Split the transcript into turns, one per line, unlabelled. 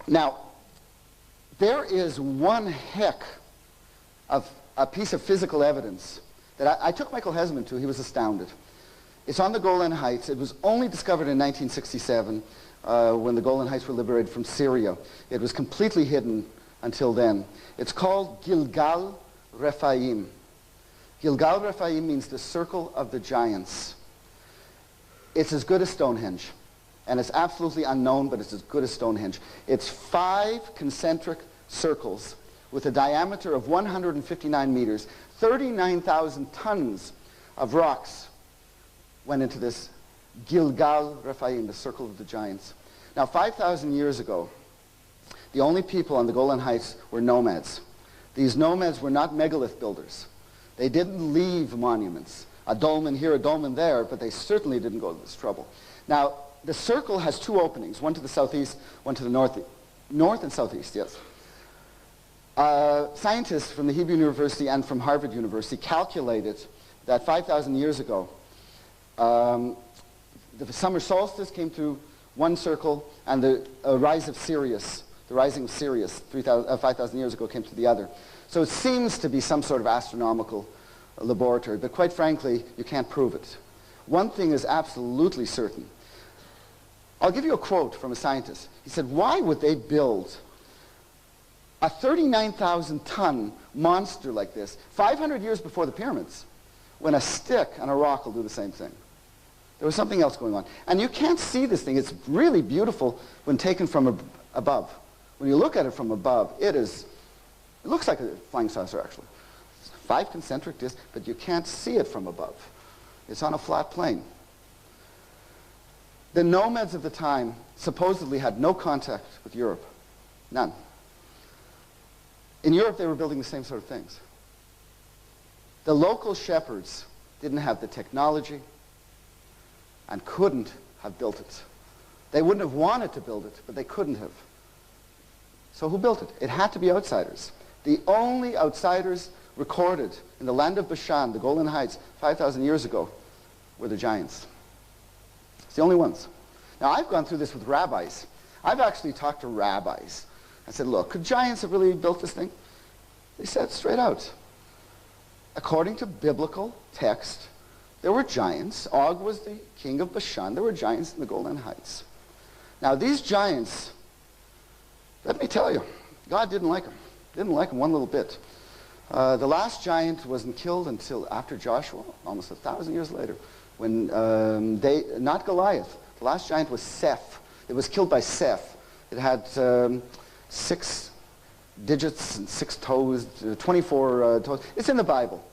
Now, there is one heck of a piece of physical evidence that I took Michael Hesman to. He was astounded. It's on the Golan Heights. It was only discovered in 1967 when the Golan Heights were liberated from Syria. It was completely hidden until then. It's called Gilgal Rephaim. Gilgal Rephaim means the circle of the giants. It's as good as Stonehenge. And it's absolutely unknown, but it's as good as Stonehenge. It's 5 concentric circles with a diameter of 159 meters. 39,000 tons of rocks went into this Gilgal Rephaim, the circle of the giants. Now, 5,000 years ago, the only people on the Golan Heights were nomads. These nomads were not megalith builders. They didn't leave monuments, a dolmen here, a dolmen there, but they certainly didn't go to this trouble. Now, the circle has 2 openings, one to the southeast, one to the north and southeast, yes. Scientists from the Hebrew University and from Harvard University calculated that 5,000 years ago, the summer solstice came through one circle, and the rising of Sirius 5,000 years ago came through the other. So it seems to be some sort of astronomical laboratory, but quite frankly, you can't prove it. One thing is absolutely certain. I'll give you a quote from a scientist. He said, why would they build a 39,000-ton monster like this 500 years before the pyramids when a stick and a rock will do the same thing? There was something else going on. And you can't see this thing. It's really beautiful when taken from above. When you look at it from above, it looks like a flying saucer, actually. It's 5 concentric discs, but you can't see it from above. It's on a flat plane. The nomads of the time supposedly had no contact with Europe. None. In Europe, they were building the same sort of things. The local shepherds didn't have the technology and couldn't have built it. They wouldn't have wanted to build it, but they couldn't have. So who built it? It had to be outsiders. The only outsiders recorded in the land of Bashan, the Golan Heights, 5,000 years ago, were the giants. It's the only ones. Now, I've gone through this with rabbis. I've actually talked to rabbis. I said, look, could giants have really built this thing? They said straight out, according to biblical text, there were giants. Og was the king of Bashan. There were giants in the Golan Heights. Now, these giants, let me tell you, God didn't like them. Didn't like them one little bit. The last giant wasn't killed until after Joshua, almost 1,000 years later, when not Goliath. The last giant was Seth. It was killed by Seth. It had 6 digits and 6 toes, 24 toes. It's in the Bible.